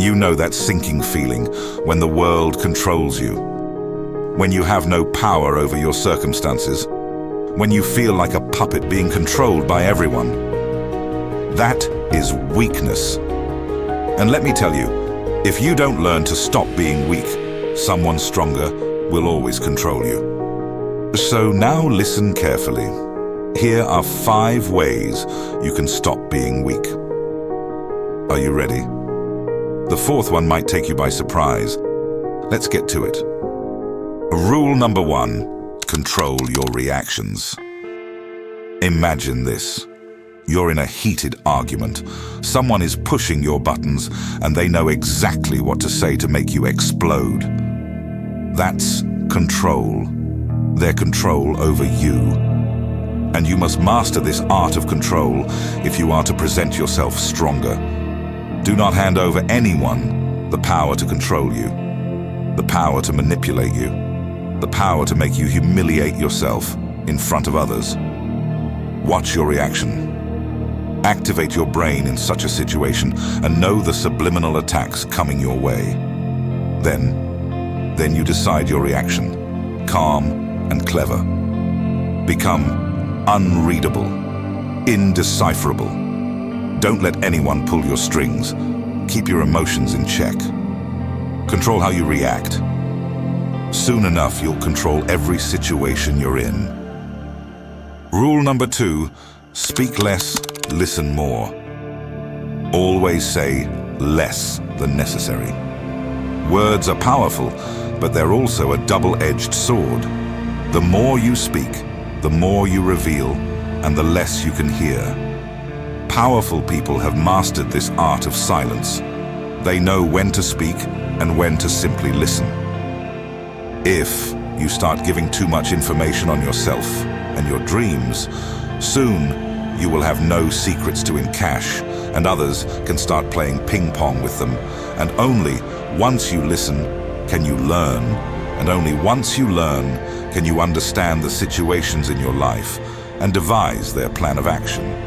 You know that sinking feeling when the world controls you, when you have no power over your circumstances, when you feel like a puppet being controlled by everyone. That is weakness. And let me tell you, if you don't learn to stop being weak, someone stronger will always control you. So now listen carefully. Here are 5 ways you can stop being weak. Are you ready? The 4th one might take you by surprise. Let's get to it. Rule number 1, control your reactions. Imagine this. You're in a heated argument. Someone is pushing your buttons and they know exactly what to say to make you explode. That's control. Their control over you. And you must master this art of control if you are to present yourself stronger. Do not hand over anyone the power to control you, the power to manipulate you, the power to make you humiliate yourself in front of others. Watch your reaction. Activate your brain in such a situation and know the subliminal attacks coming your way. Then you decide your reaction, calm and clever. Become unreadable, indecipherable. Don't let anyone pull your strings. Keep your emotions in check. Control how you react. Soon enough, you'll control every situation you're in. Rule number 2, speak less, listen more. Always say less than necessary. Words are powerful, but they're also a double-edged sword. The more you speak, the more you reveal, and the less you can hear. Powerful people have mastered this art of silence. They know when to speak and when to simply listen. If you start giving too much information on yourself and your dreams, soon you will have no secrets to encash, and others can start playing ping pong with them. And only once you listen can you learn, and only once you learn can you understand the situations in your life and devise their plan of action.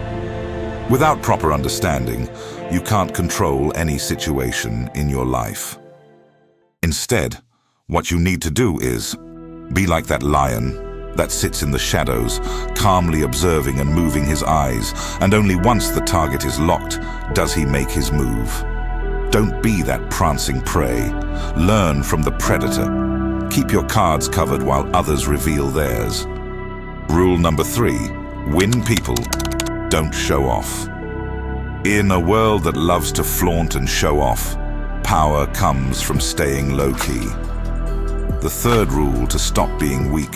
Without proper understanding, you can't control any situation in your life. Instead, what you need to do is be like that lion that sits in the shadows, calmly observing and moving his eyes, and only once the target is locked does he make his move. Don't be that prancing prey. Learn from the predator. Keep your cards covered while others reveal theirs. Rule number 3, win people. Don't show off. In a world that loves to flaunt and show off, power comes from staying low-key. The 3rd rule to stop being weak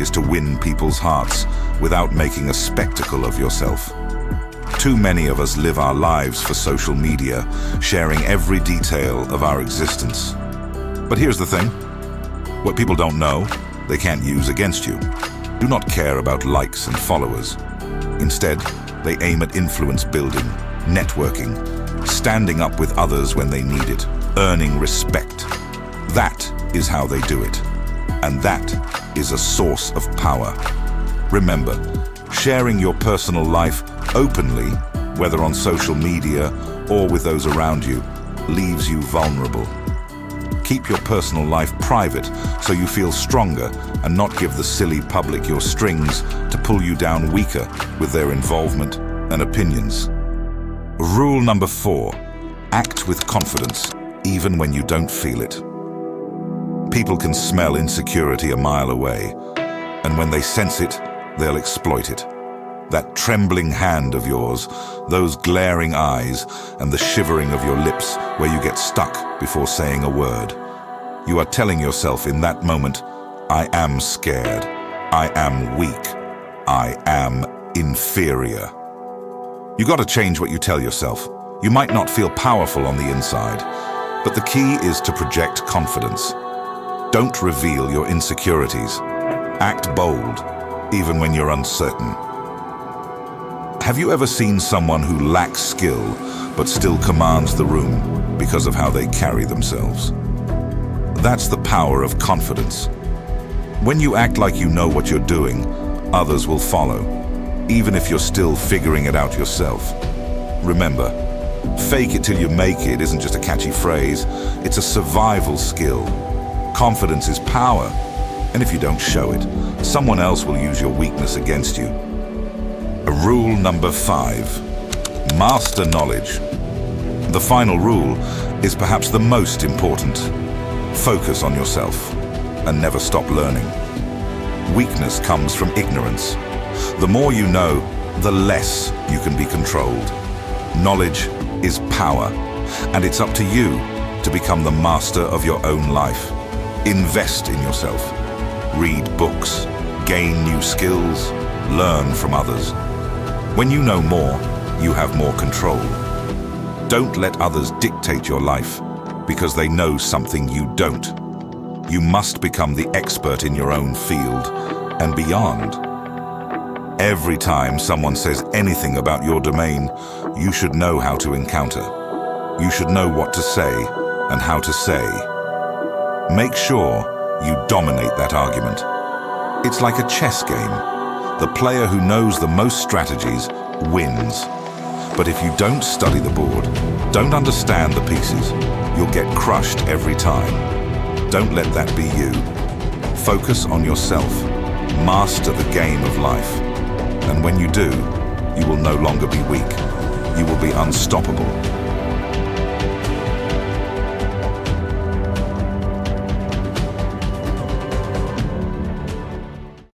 is to win people's hearts without making a spectacle of yourself. Too many of us live our lives for social media, sharing every detail of our existence. But here's the thing. What people don't know, they can't use against you. Do not care about likes and followers. Instead, they aim at influence building, networking, standing up with others when they need it, earning respect. That is how they do it. And that is a source of power. Remember, sharing your personal life openly, whether on social media or with those around you, leaves you vulnerable. Keep your personal life private so you feel stronger and not give the silly public your strings to pull you down weaker with their involvement and opinions. Rule number 4, act with confidence even when you don't feel it. People can smell insecurity a mile away, and when they sense it, they'll exploit it. That trembling hand of yours, those glaring eyes, and the shivering of your lips where you get stuck before saying a word. You are telling yourself in that moment, I am scared, I am weak, I am inferior. You gotta change what you tell yourself. You might not feel powerful on the inside, but the key is to project confidence. Don't reveal your insecurities. Act bold, even when you're uncertain. Have you ever seen someone who lacks skill but still commands the room because of how they carry themselves? That's the power of confidence. When you act like you know what you're doing, others will follow, even if you're still figuring it out yourself. Remember, Fake it till you make it isn't just a catchy phrase, it's a survival skill. Confidence is power, and if you don't show it, someone else will use your weakness against you. Rule number 5. Master knowledge. The final rule is perhaps the most important. Focus on yourself and never stop learning. Weakness comes from ignorance. The more you know, the less you can be controlled. Knowledge is power, and it's up to you to become the master of your own life. Invest in yourself. Read books, gain new skills, learn from others. When you know more, you have more control. Don't let others dictate your life because they know something you don't. You must become the expert in your own field and beyond. Every time someone says anything about your domain, you should know how to encounter. You should know what to say and how to say. Make sure you dominate that argument. It's like a chess game. The player who knows the most strategies wins. But if you don't study the board, don't understand the pieces, you'll get crushed every time. Don't let that be you. Focus on yourself. Master the game of life. And when you do, you will no longer be weak. You will be unstoppable.